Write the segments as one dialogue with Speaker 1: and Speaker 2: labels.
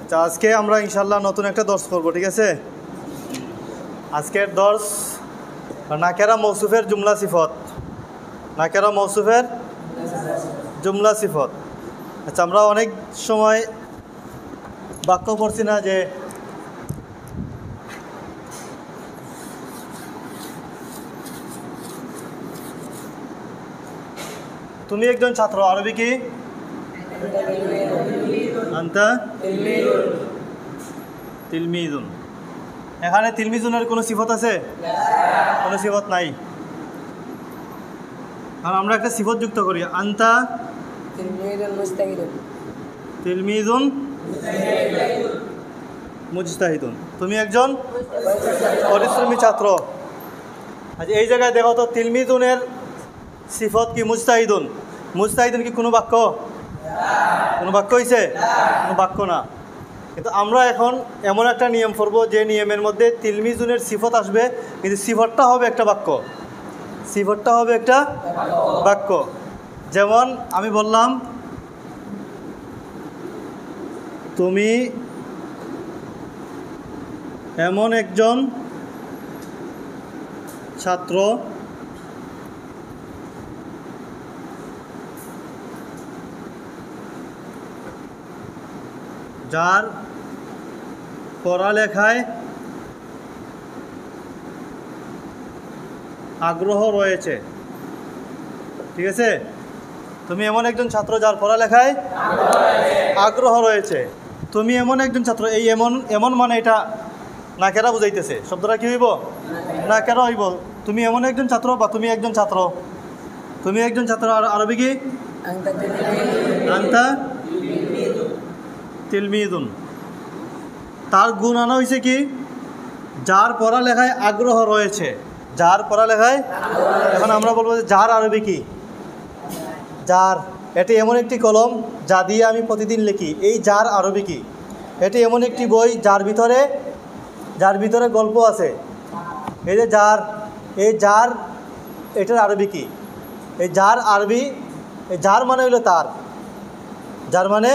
Speaker 1: আচ্ছা, আজকে আমরা ইনশাল্লাহ নতুন একটা দর্স করব, ঠিক আছে? আজকের দর্স নাকেরা মৌসুফের জুমলা সিফত। নাকেরা মৌসুফের জুমলা সিফত। আচ্ছা, আমরা অনেক সময় বাক্য পড়ছি না যে তুমি একজন ছাত্র, আরবি কি? আনতা তিলমিজুন। এখানে তিলমিজুনের কোনো সিফত আছে? কোনো সিফত নাই। আর আমরা একটা সিফত যুক্ত করি, আনতা তিলমিজুন মুজতাহিদুন। তুমি একজন পরিশ্রমী ছাত্র। আচ্ছা, এই জায়গায় দেখো তো, তিলমিজুনের সিফত কি? মুজতাহিদুন। মুজতাহিদুন কি কোনো বাক্য? কোনো বাক্য হয়েছে? কোনো বাক্য না। কিন্তু আমরা এখন এমন একটা নিয়ম করবো যে নিয়মের মধ্যে তিলমিজুনের সিফত আসবে, কিন্তু সিফতটা হবে একটা বাক্য। সিফতটা হবে একটা বাক্য। যেমন আমি বললাম, তুমি এমন একজন ছাত্র যার পড়ালেখায় আগ্রহ রয়েছে। ঠিক আছে? তুমি এমন একজন ছাত্র যার পড়ালেখায় আগ্রহ রয়েছে। তুমি এমন একজন ছাত্র, এই এমন এমন মানে এটা নাকেরা বুঝাইতেছে। শব্দটা কি হইব? নাকেরা হইব। তুমি এমন একজন ছাত্র বা তুমি একজন ছাত্র। তুমি একজন ছাত্র, আর আরবি কি? আনতা তিলমিজুন। তার গুণ আনা হয়েছে কি? যার পড়ালেখায় আগ্রহ রয়েছে। যার পড়ালেখায়। এখন আমরা বলবো যে যার আরবি কি? যার। এটি এমন একটি কলম যা দিয়ে আমি প্রতিদিন লিখি। এই যার আরবি কি? এটি এমন একটি বই যার ভিতরে গল্প আছে। এই যে যার, এই যার, এটার আরবি কি? এই যার আরবি, এই যার মানে হইল তার। যার মানে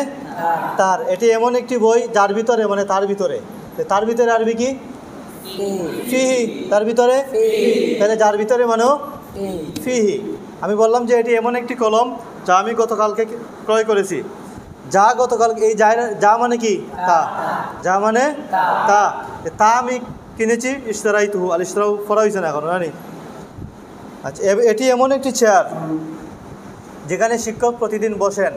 Speaker 1: তার। এটি এমন একটি বই যার ভিতরে, মানে তার ভিতরে। তার ভিতরে আরবি কি? ফিহি। তার ভিতরে। তাহলে যার ভিতরে মানেও ফিহি। আমি বললাম যে এটি এমন একটি কলম যা আমি গতকালকে ক্রয় করেছি। যা গতকাল, এই যা মানে কি? তা। যা মানে তা। তা আমি কিনেছি। ইশতারাই তুহু। আল ইশতারাও পড়া হয়েছে না এখন, জানি। আচ্ছা, এটি এমন একটি চেয়ার যেখানে শিক্ষক প্রতিদিন বসেন।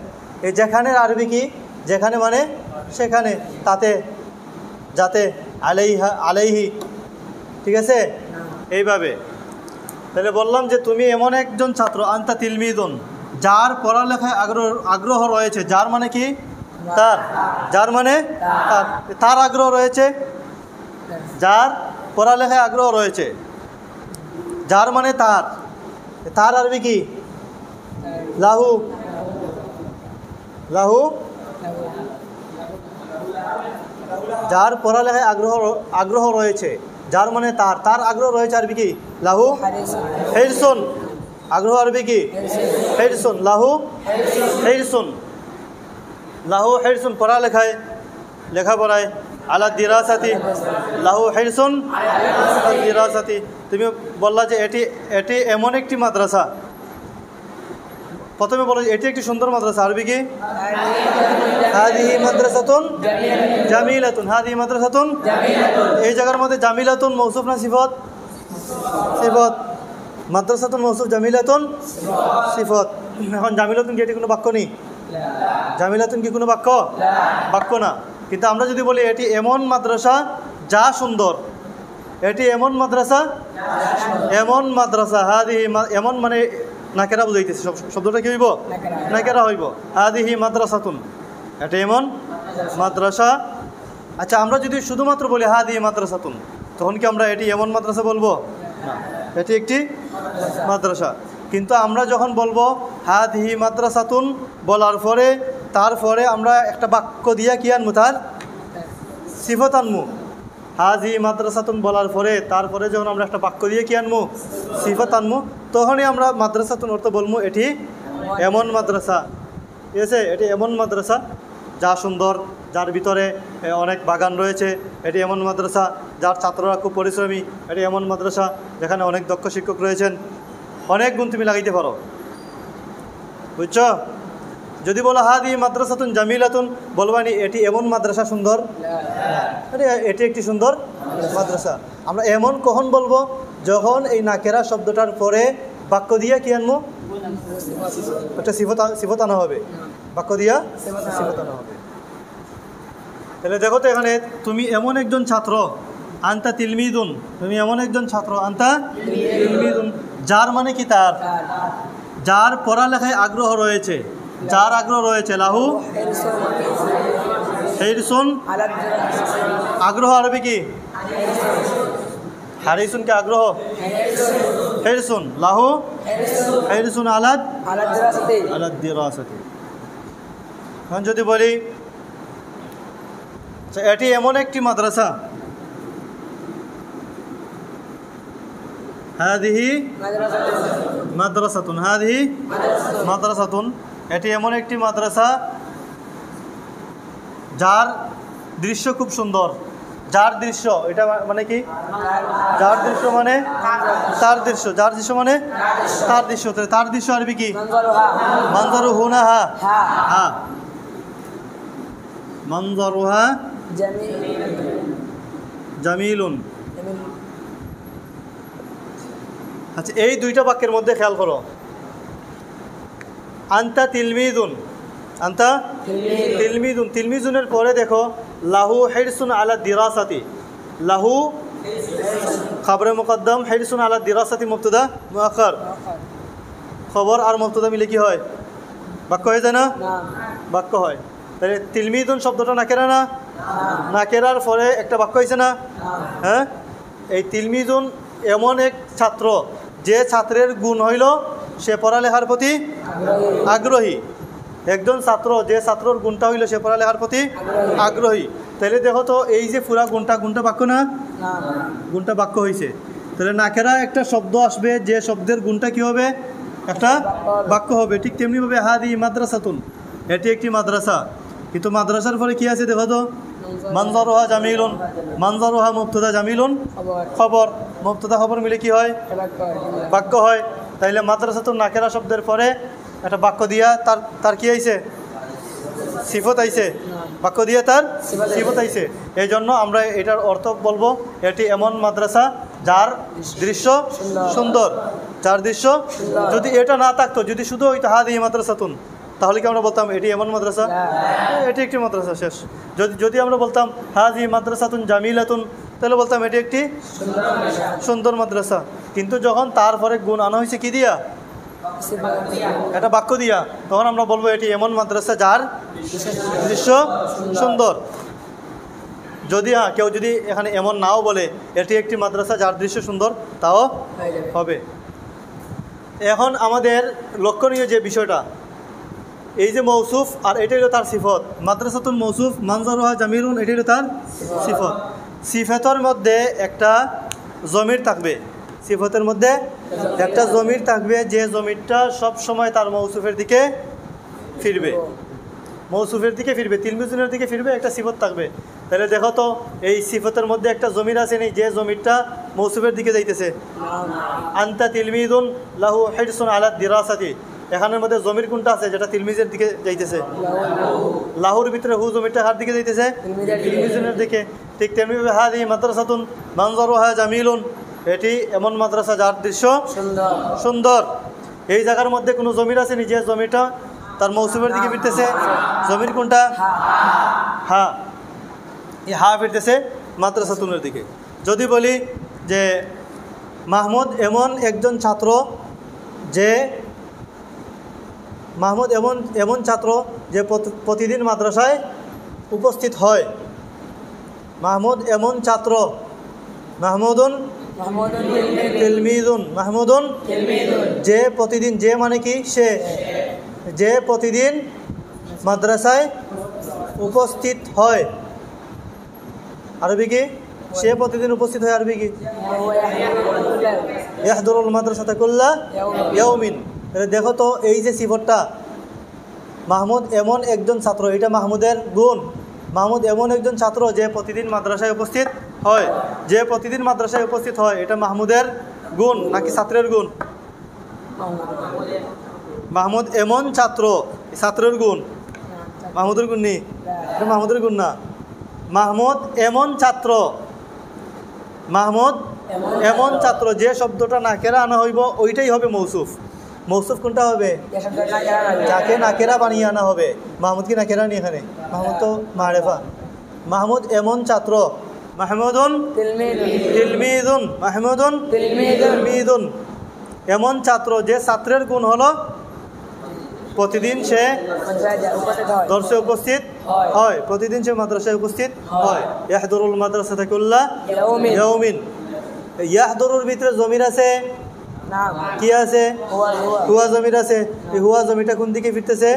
Speaker 1: এই যেখানের আরবি কি? যেখানে মানে সেখানে, তাতে, যাতে, আলাইহা, আলাইহি। ঠিক আছে? এইভাবে। তাহলে বললাম যে তুমি এমন একজন ছাত্র, আনতা তিলমিজুন, যার পড়ালেখায় আগ্রহ রয়েছে। যার মানে কি? তার। যার মানে তার আগ্রহ রয়েছে। যার পড়ালেখায় আগ্রহ রয়েছে। যার মানে তার। তার আরবি কি? লাহু। লাহু। যার পড়ালেখায় আগ্রহ রয়েছে। যার মানে তার। তার আগ্রহ রয়েছে আরবি কি? লাহু হিরসুন। আগ্রহ আরবি কি? হিরসুন। লাহু হিরসুন। লাহু হিরসুন, পড়ালেখায়, লেখাপড়ায়। আলা দিরাসাতি। লাহু হিরসুন আলা দিরাসাতি। তুমি বললা যে এটি এমন একটি মাদ্রাসা। প্রথমে বলো এটি একটি সুন্দর মাদ্রাসা। আরবি কি? হাদিহি মাদ্রাসাতুন জামিলাতুন। হাদিহি মাদ্রাসাতুন। এই জায়গার মধ্যে জামিলাতুন মৌসুফ না সিফত? সিফত। মাদ্রাসাতুন মৌসুফ, জামিলাতুন সিফত। এখন জামিলাতুন কি এটি কোনো বাক্য নেই? জামিলাতুন কি কোনো বাক্য? বাক্য না। কিন্তু আমরা যদি বলি এটি এমন মাদ্রাসা যা সুন্দর। এটি এমন মাদ্রাসা, এমন মাদ্রাসা। হাদিহি, এমন মানে নাকেরা বুঝাইতেছে। শব্দটা কি হইব? নাকেরা হইব। হাদিহি মাদ্রাসাতুন, এটা এমন মাদ্রাসা। আচ্ছা, আমরা যদি শুধুমাত্র বলি হাদিহি মাদ্রাসাতুন, তখন কি আমরা এটি এমন মাদ্রাসা বলবো? না, এটি একটি মাদ্রাসা। কিন্তু আমরা যখন বলবো হাদিহি মাদ্রাসাতুন বলার পরে, তারপরে আমরা একটা বাক্য দিয়া কি আনবো? তার সিফত আনবো। হাদিহি মাদ্রাসাতুন বলার পরে, তারপরে যখন আমরা একটা বাক্য দিয়ে কি আনবো? সিফত আনবো। তখনই আমরা মাদ্রাসাতুন অর্থ বলবো এটি এমন মাদ্রাসা। ঠিক আছে? এটি এমন মাদ্রাসা। যা সুন্দর, যার ভিতরে অনেক বাগান রয়েছে, এটি এমন মাদ্রাসা যার ছাত্ররা খুব পরিশ্রমী, এটি এমন মাদ্রাসা যেখানে অনেক দক্ষ শিক্ষক রয়েছেন। অনেক গুণ তুমি লাগাইতে পারো, বুঝছ? যদি বলো হাদি মাদ্রাসাতুন জামিলাতুন, বলবানি এটি এমন মাদ্রাসা সুন্দর, এটি একটি সুন্দর মাদ্রাসা। আমরা এমন কখন বলবো? যখন এই নাকেরা শব্দটার পরে বাক্য দিয়া কি আনবো? একটা সিফত আনা হবে, বাক্য দিয়া সিফত আনা হবে। তাহলে দেখো তো এখানে তুমি এমন একজন ছাত্র, আন্তা তিলমিদুন, তুমি এমন একজন ছাত্র, আন্তা তিলমিদুন, যার মানে কি তার, যার পড়ালেখায় আগ্রহ রয়েছে, যার আগ্রহ রয়েছে। লাহু হেরসুন, আগ্রহ আরবি কি? হারিসুন কে আগ্রহ, হেরসুন। লাহু হেরসুন আলাদ দিরাসাতি। এখন যদি বলি এটি এমন একটি মাদ্রাসা, হাদিহি মাদ্রাসাতুন, হাদিহি মাদ্রাসাতুন, এটি এমন একটি মাদ্রাসা যার দৃশ্য খুব সুন্দর। যার দৃশ্য, এটা মানে কি? যার দৃশ্য মানে তার দৃশ্য, যার দৃশ্য মানে তার দৃশ্য। তার দৃশ্য আরবি কি? মানজারুহা, হ্যাঁ, মানজারুহা জামিলুন। আচ্ছা, এই দুইটা বাক্যের মধ্যে খেয়াল করো, আন্তা তিলমিদুন, আন্তা তিলমিদুন, তিলমিদুনের পরে দেখো লাহু হিরসুন আলা দিরাসাতি। লাহু খবরে মুকদ্দম, হিরসুন আলা দিরাসাতি মুবতাদা মুআক্খার। খবর আর মুবতাদা মিলে কি হয়? বাক্য হয়ে যায় না? বাক্য হয়। তাহলে তিলমিদুন শব্দটা নাকেরা না? নাকেরার পরে একটা বাক্য হয়েছে না? হ্যাঁ, এই তিলমিদুন এমন এক ছাত্র যে ছাত্রের গুণ হইল সে পড়ালেখার প্রতি আগ্রহী। একজন ছাত্র যে ছাত্রর গুণটা হইল সে পড়ালেখার প্রতি আগ্রহী। তাহলে দেখো তো এই যে পুরা গুণটা বাক্য না? গুণটা বাক্য হয়েছে। তাহলে নাকেরা একটা শব্দ আসবে, যে শব্দের গুণটা কি হবে? একটা বাক্য হবে। ঠিক তেমনিভাবে হাদি মাদ্রাসাতুন, এটি একটি মাদ্রাসা, কিন্তু মাদ্রাসার পরে কি আছে দেখো তো? মানজারুহা জামিলুন, মানজারুহা মুবতাদা জামিলুন খবর, মুবতাদা খবর মিলে কি হয়? বাক্য হয়। তাইলে মাদ্রাসাতুন নাকেরা শব্দের পরে একটা বাক্য দিয়া তার কি আইছে? সিফত আইছে। বাক্য দিয়ে তার সিফত আইছে। এই জন্য আমরা এটার অর্থ বলবো এটি এমন মাদ্রাসা যার দৃশ্য সুন্দর, যার দৃশ্য। যদি এটা না থাকতো, যদি শুধু ওই হাদি মাদ্রাসাতুন, তাহলে কি আমরা বলতাম এটি এমন মাদ্রাসা? এটি একটি মাদ্রাসা, শেষ। যদি আমরা বলতাম হাদি মাদ্রাসাতুন জামিলাতুন, তাহলে বলতাম এটি একটি সুন্দর মাদ্রাসা। কিন্তু যখন তারপরে গুণ আনা হয়েছে কি দিয়া? এটা বাক্য দিয়া, তখন আমরা বলবো এটি এমন মাদ্রাসা যার দৃশ্য সুন্দর। যদি কেউ যদি এখানে এমন নাও বলে এটি একটি মাদ্রাসা যার দৃশ্য সুন্দর, তাও হবে। এখন আমাদের লক্ষণীয় যে বিষয়টা, এই যে মৌসুফ আর এটাই হলো তার সিফত। মাদ্রাসাতুন মৌসুফ, মানজারুহা জামিলুন, এটাই হলো তার সিফত। সিফতের মধ্যে একটা জমির থাকবে, সিফতের মধ্যে একটা জমির থাকবে, যে জমিরটা সব সময় তার মৌসুফের দিকে ফিরবে, মৌসুফের দিকে ফিরবে, তিলমিজুনের দিকে ফিরবে, একটা সিফত থাকবে। তাহলে দেখো তো এই সিফতের মধ্যে একটা জমির আছে নেই, যে জমিরটা মৌসুফের দিকে যাইতেছে? আন্তা তিলমিদুন লাহু হিরসুন আলা দিরাসাতি, এখানের মধ্যে জমির কোনটা আছে যেটা তিলমিজের দিকে যাইতেছে? লাহুর ভিতরে হু জমিরটা হার দিকে যাইতেছে? তিলমিজুনের দিকে। ঠিক তেমনিভাবে হাদি মাদ্রাসাতুন মানজারুহা জামিলুন, এটি এমন মাদ্রাসা যার দৃশ্য সুন্দর। এই জায়গার মধ্যে কোনো জমির আছে নি যে জমিটা তার মৌসুমের দিকে ফিরতেছে? জমির কোনটা? হ্যাঁ, এই হা ফিরতেছে মাদ্রাসাতুনের দিকে। যদি বলি যে মাহমুদ এমন একজন ছাত্র, যে মাহমুদ এমন ছাত্র যে প্রতিদিন মাদ্রাসায় উপস্থিত হয়। মাহমুদ এমন ছাত্র, মাহমুদুন তিলমিদুন, মাহমুদুন যে প্রতিদিন, যে মানে কি? সে, যে প্রতিদিন মাদ্রাসায় উপস্থিত হয়। আরবি কি? সে প্রতিদিন উপস্থিত হয়। আরবি কি? ইয়াহদুরুল মাদ্রাসাতা কুল্লা ইয়াউমিন। দেখো তো এই যে সিফতটা, মাহমুদ এমন একজন ছাত্র, এটা মাহমুদের গুণ। মাহমুদ এমন একজন ছাত্র যে প্রতিদিন মাদ্রাসায় উপস্থিত হয়, যে প্রতিদিন মাদ্রাসায় উপস্থিত হয়, এটা মাহমুদের গুণ নাকি ছাত্রের গুণ? মাহমুদ এমন ছাত্র, ছাত্রের গুণ, মাহমুদের গুণ নেই, এটা মাহমুদের গুণ না। মাহমুদ এমন ছাত্র, মাহমুদ এমন ছাত্র, যে শব্দটা নাকেরা আনা হইব ওইটাই হবে মৌসুফ। মৌসুফ কোনটা হবে? যাকে নাকেরা বানিয়ে আনা হবে। মাহমুদ কি নাকেরা নেই এখানে? মাহমুদ তো মারেফা। মাহমুদ এমন ছাত্র, মাহমুদুন তিলমিদুন, মাহমুদুন তিলমিদুন, এমন ছাত্র যে ছাত্রের গুণ হলো প্রতিদিন সে দর্শে উপস্থিত হয়, প্রতিদিন সে মাদ্রাসায় উপস্থিত হয়। ইয়াহদুরুল মাদ্রাসাতা কুল্লা ইয়াউমিন। ইয়াহদুরুর ভিতরে জমির আছে, কি আছে? হুয়া জমির আছে। এই হুয়া জমিটা কোন দিকে ফিরতেছে?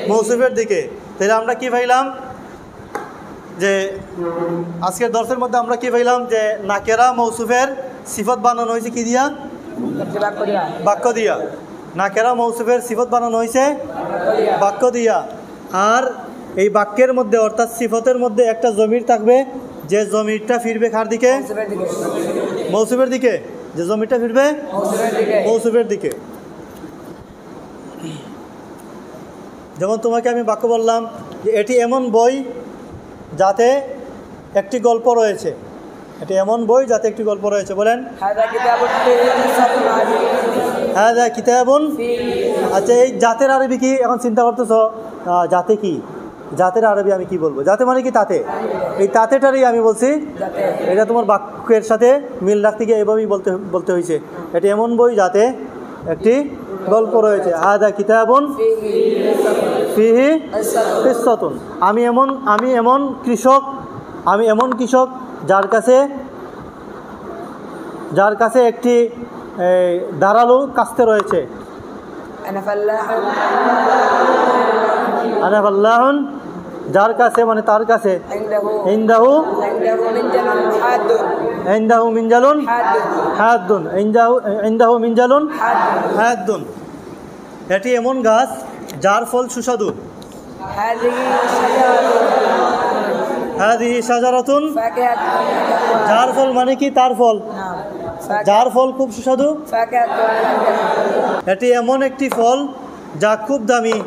Speaker 1: মৌসুফের দিকে। তাহলে আমরা কি পাইলাম যে আজকের দর্শের মধ্যে আমরা কি পাইলাম যে নাকেরা মৌসুফের সিফত বানানো হয়েছে কি দিয়া? বাক্য দিয়া। নাকেরা মৌসুফের সিফত বানানো হয়েছে বাক্য দিয়া। আর এই বাক্যের মধ্যে অর্থাৎ সিফতের মধ্যে একটা জমির থাকবে, যে জমিরটা ফিরবে কার দিকে? মৌসুফের দিকে। যে জমিটা ফিরবে মৌসুফের দিকে। যেমন তোমাকে আমি বাক্য বললাম যে এটি এমন বই যাতে একটি গল্প রয়েছে, এটি এমন বই যাতে একটি গল্প রয়েছে। বলেন হ্যাঁ কিতাবুন। আচ্ছা, এই জাতের আরবি কি এখন চিন্তা করতেছ? জাতে কি? জাতের আরবি আমি কি বলবো? জাতে মানে কি? তাতে। এই তাতেটারই আমি বলছি, এটা তোমার বাক্যের সাথে মিল রাখতে গিয়ে এভাবেই বলতে হয়েছে। এটি এমন বই যাতে একটি গল্প রয়েছে। হাদা কিতাবুন ফিহি কিসসাতুন। আমি এমন কৃষক যার কাছে একটি ধারালো কাস্তে রয়েছে। আনা ফাল্লাহুন, যার কাছে মানে তার কাছে। ইনদাহু মিনজালুন হাদ্দুন, ইনদাহু মিনজালুন হাদ্দুন। এটি এমন গাছ যার ফল সুস্বাদু। হাদিহি শাজারাতুন, যার ফল মানে কি? তার ফল, যার ফল খুব সুস্বাদু। এটি এমন একটি ফল যা খুব দামি।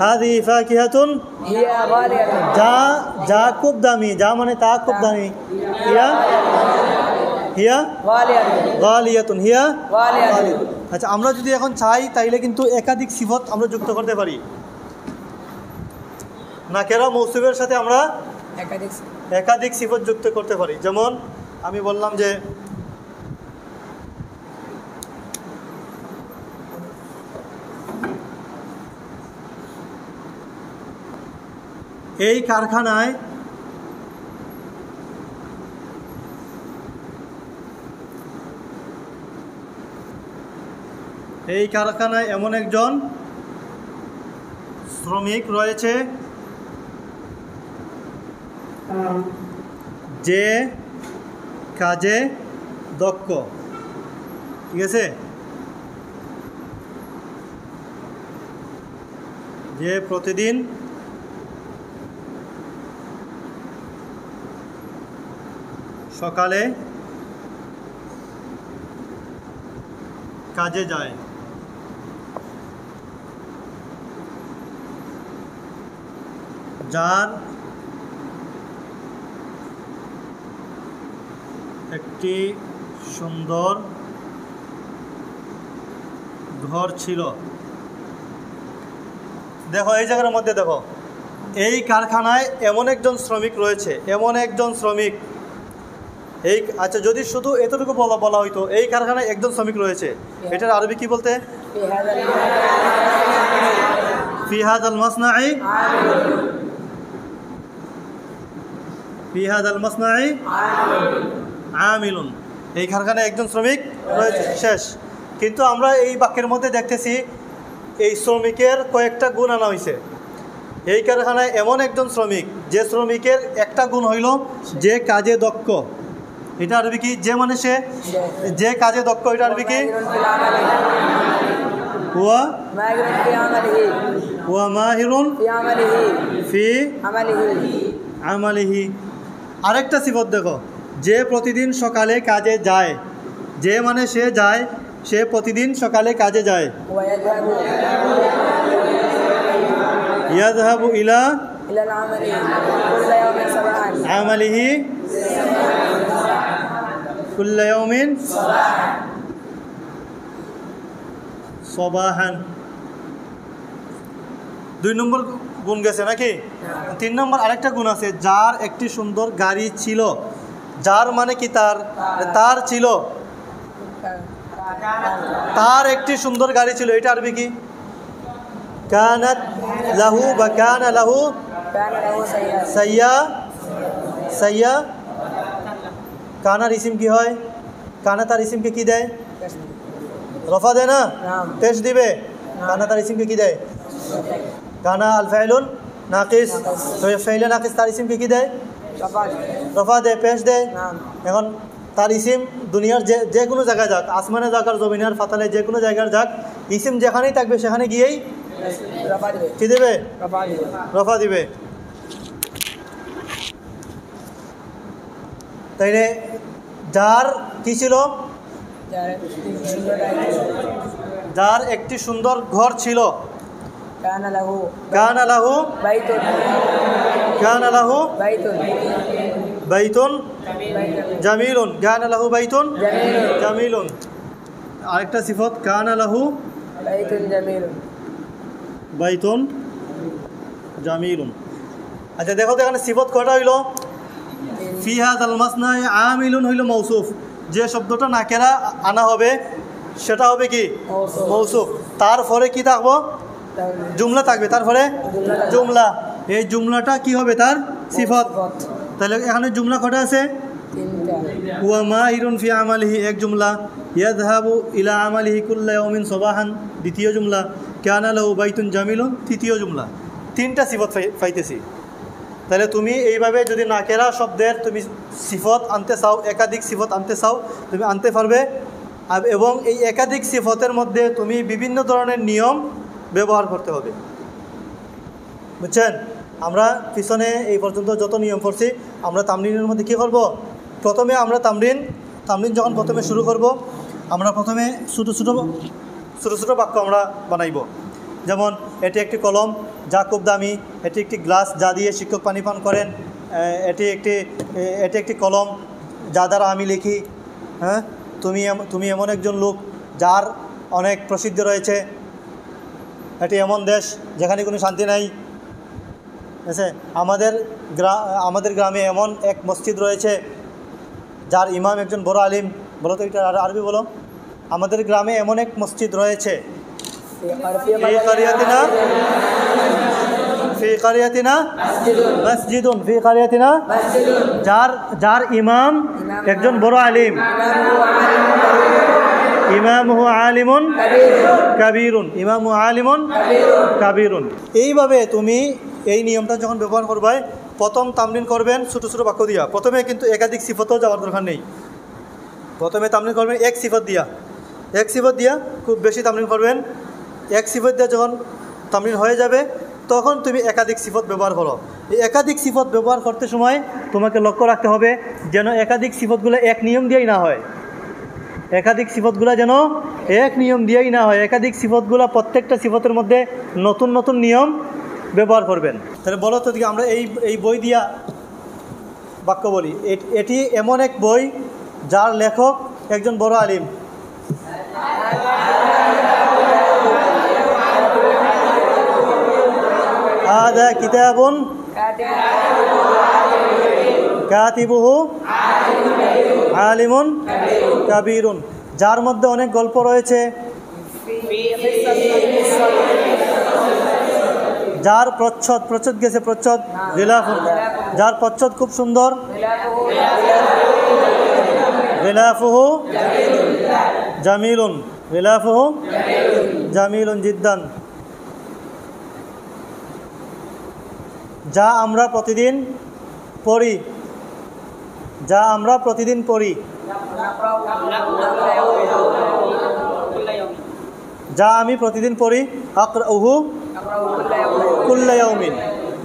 Speaker 1: হাদিহি ফাকিহাতুন, যা খুব দামি, যা মানে তা খুব দামি। হিয়া গালিয়াতুন, হিয়া গালিয়াতুন। আচ্ছা, আমরা যদি এখন চাই তাইলে কিন্তু একাধিক সিফত আমরা যুক্ত করতে পারি। নাকেরা মৌসুফের সাথে আমরা একাধিক সিফত যুক্ত করতে পারি। যেমন আমি বললাম যে এই কারখানায় এমন একজন শ্রমিক রয়েছে যে কাজে দক্ষ। ঠিক আছে? যে প্রতিদিন সকালে কাজে যায়। যার একটি সুন্দর ঘর ছিল। দেখো এই জায়গার মধ্যে দেখো, এই কারখানায় এমন একজন শ্রমিক রয়েছে, এমন একজন শ্রমিক। এই আচ্ছা, যদি শুধু এতটুকু বলা হইতো এই কারখানায় একজন শ্রমিক রয়েছে, এটার আরবি কি বলতে? ফি হাযাল মাসনাই, ফি হাযাল মাসনাই আমিলুন। এই কারখানায় একজন শ্রমিক রয়েছে, শেষ। কিন্তু আমরা এই বাক্যের মধ্যে দেখতেছি এই শ্রমিকের কয়েকটা গুণ আনা হয়েছে। এই কারখানায় এমন একজন শ্রমিক, যে শ্রমিকের একটা গুণ হইল যে কাজে দক্ষ। এটা আরবি কি? যে মানে সে, যে কাজে দক্ষ, এটা আরবি কি? হুয়া হুয়া মাহিরুন ফি আমালিহি। আরেকটা সিফত দেখো, যে প্রতিদিন সকালে কাজে যায়। যে মানে সে যায়, সে প্রতিদিন সকালে কাজে যায়। ইয়াযহাবু ইলা আমালিহি কুল্লা ইয়াউমিন সবাহান। 2 নম্বর গুণ গেছে নাকি? 3 নম্বর আরেকটা গুণ আছে, যার একটি সুন্দর গাড়ি ছিল। যার মানে কি? তার ছিল, তার একটি সুন্দর গাড়ি ছিল। এটা আরবি কি? কানাত লাহু বা কানা লাহু সাইয়া। কানার ইসিম কি হয়? কানা তার ইসিমকে কি দেয়? রফা দেয় না, পেশ দিবে। কানা তার ইসিমকে কি দেয়? কানা আল ফাইলুন নাকিস, তো ফাইলে নাকিস তার ইসিমকে কি দেয়? রফা দেয়, পেশ দেয়। এখন তার ইসিম দুনিয়ার যে কোনো জায়গায় যাক, আসমানে যাক আর জমিনের ফাতালে যে কোনো জায়গার যাক, ইসিম যেখানেই থাকবে সেখানে গিয়েই কি দেবে? রফা দিবে। তাইলে যার কি ছিল? যার একটি সুন্দর ঘর ছিল। কানা লাহু বাইতুন জামিলুন। কানা লাহু বাইতুন জামিলুন। আরেকটা সিফত, কানা লাহু বাইতুন জামিলুন। আচ্ছা দেখো তো এখানে সিফত কয়টা হইল? ফি হাযাল মাসনাই আমিলুন হইল মৌসুফ। যে শব্দটা নাকেরা আনা হবে সেটা হবে কি? মৌসুফ। তারপরে কি থাকবো? জুমলা থাকবে। তারপরে জুমলা, এই জুমলাটা কি হবে? তার সিফত। তাহলে এখানে জুমলা কটা আছে?
Speaker 2: 3টা।
Speaker 1: হুয়া মাহিরুন ফি আমালিহি, এক জুমলা। ইয়াযহাবু ইলা আমালিহি কুল্লা ইয়াউমিন সাবাহান, দ্বিতীয় জুমলা। কানা লাহু বাইতুন জামিলুন, তৃতীয় জুমলা। 3টা সিফত পাইতেছি। তাহলে তুমি এইভাবে যদি নাকেরা শব্দের তুমি সিফত আনতে চাও, একাধিক সিফত আনতে চাও, তুমি আনতে পারবে। এবং এই একাধিক সিফতের মধ্যে তুমি বিভিন্ন ধরনের নিয়ম ব্যবহার করতে হবে। বুঝছেন? আমরা পিছনে এই পর্যন্ত যত নিয়ম পড়ছি, আমরা তামরিনের মধ্যে কী করব? প্রথমে আমরা তামরিন যখন প্রথমে শুরু করব, আমরা প্রথমে ছোটো ছোটো বাক্য আমরা বানাইব। যেমন এটি একটি কলম যা খুব দামি, এটি একটি গ্লাস যা দিয়ে শিক্ষক পানি পান করেন, এটি একটি কলম যা দ্বারা আমি লিখি। হ্যাঁ, তুমি এমন একজন লোক যার অনেক প্রসিদ্ধি রয়েছে। এটি এমন দেশ যেখানে কোনো শান্তি নাই। আছে আমাদের গ্রামে এমন এক মসজিদ রয়েছে যার ইমাম একজন বড় আলিম। বলো তো এটা আরবি বলো। আমাদের গ্রামে এমন এক মসজিদ রয়েছে, যার ইমাম একজন বড় আলিম। ইমামুহু আলিমুন কাবীরুন, ইমামুহু আলিমুন কাবীরুন। এইভাবে তুমি এই নিয়মটা যখন ব্যবহার করবে, প্রথম তামরিন করবেন ছোটো ছোটো বাক্য দিয়া। প্রথমে কিন্তু একাধিক সিফতও যাওয়ার দরকার নেই। প্রথমে তামরিন করবেন এক সিফত দিয়া, খুব বেশি তামরিন করবেন। এক সিফত দিয়ে যখন তামরিন হয়ে যাবে, তখন তুমি একাধিক সিফত ব্যবহার করো। এই একাধিক সিফত ব্যবহার করতে সময় তোমাকে লক্ষ্য রাখতে হবে যেন একাধিক সিফতগুলো এক নিয়ম দিয়েই না হয়। একাধিক সিফতগুলো যেন এক নিয়ম দিয়েই না হয়। একাধিক সিফতগুলো প্রত্যেকটা সিফতের মধ্যে নতুন নতুন নিয়ম ব্যবহার করবেন। তাহলে বলো তো দিকে আমরা এই বই দিয়া বাক্য বলি। এটি এমন এক বই যার লেখক একজন বড় আলিম। হাদা কিতাবুন কাতিবুহু আলিমুন কাবীরুন, যার মধ্যে অনেক গল্প রয়েছে, যার প্রচ্ছদ গেছে প্রচ্ছদ গিলাফুন, যার প্রচ্ছদ খুব সুন্দর। গিলাফুহু জামিলুন, গিলাফুহু জামিলুন জিদ্দান, যা আমরা প্রতিদিন পড়ি। যা আমরা প্রতিদিন পড়ি, যা আমি প্রতিদিন পড়ি। আকরাউহু কুল্লা ইয়াউমিন।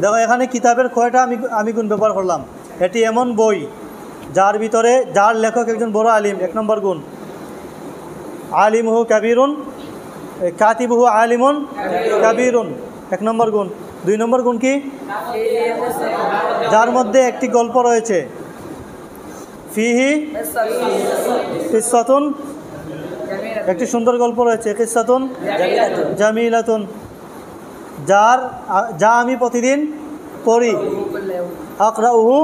Speaker 1: দেখো এখানে কিতাবের কয়টা আমি গুণ ব্যবহার করলাম। এটি এমন বই যার ভিতরে যার লেখক একজন বড় আলিম, 1 নম্বর গুণ। আলিমুহু কাবীরুন, কাতিবুহু আলিমুন কাবীরুন, 1 নম্বর গুণ। 2 নম্বর গুণ কি? যার মধ্যে একটি গল্প রয়েছে। ফিহি কিসসাতুন, একটি সুন্দর গল্প রয়েছে। কিসসাতুন জামিলাতুন, যা আমি প্রতিদিন পড়ি। আকরাউহু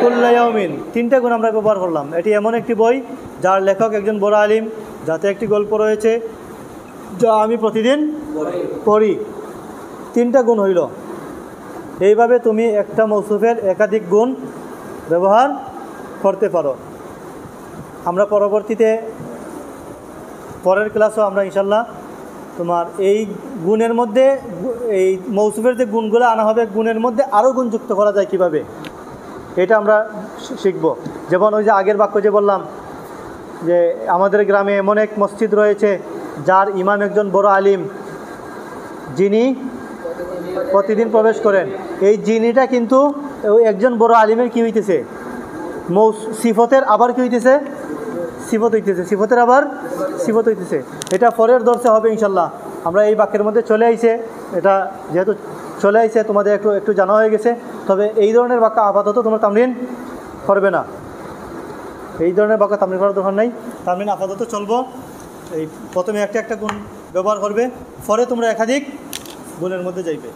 Speaker 1: কুল্লা ইয়াউমিন। 3টা গুণ আমরা ব্যবহার করলাম। এটি এমন একটি বই যার লেখক একজন বড় আলিম, যাতে একটি গল্প রয়েছে, যা আমি প্রতিদিন পড়ি। 3টা গুণ হইল। এইভাবে তুমি একটা মৌসুফের একাধিক গুণ ব্যবহার করতে পারো। আমরা পরবর্তীতে পরের ক্লাসও আমরা ইনশাল্লাহ তোমার এই গুণের মধ্যে, এই মৌসুফের যে গুণগুলো আনা হবে, গুণের মধ্যে আরও গুণ যুক্ত করা যায় কিভাবে, এটা আমরা শিখব। যেমন ওই যে আগের বাক্য যে বললাম যে আমাদের গ্রামে এমন এক মসজিদ রয়েছে যার ইমাম একজন বড় আলিম, যিনি প্রতিদিন প্রবেশ করেন। এই যিনিটা কিন্তু একজন বড় আলিমের কী হইতেছে? সিফতের আবার কী হইতেছে? সিফত হইতেছে। সিফতের আবার সিফত হইতেছে। এটা পরের দর্শে হবে ইনশাল্লাহ। আমরা এই বাক্যের মধ্যে চলে আইছে, এটা যেহেতু চলে আইছে তোমাদের একটু জানা হয়ে গেছে। তবে এই ধরনের বাক্য আপাতত তোমরা তামরিন করবে না। এই ধরনের বাক্য তামরিন করার দরকার নাই। তামরিন আপাতত চলবো। এই প্রথমে একটা গুণ ব্যবহার করবে, পরে তোমরা একাধিক গুণের মধ্যে যাইবে।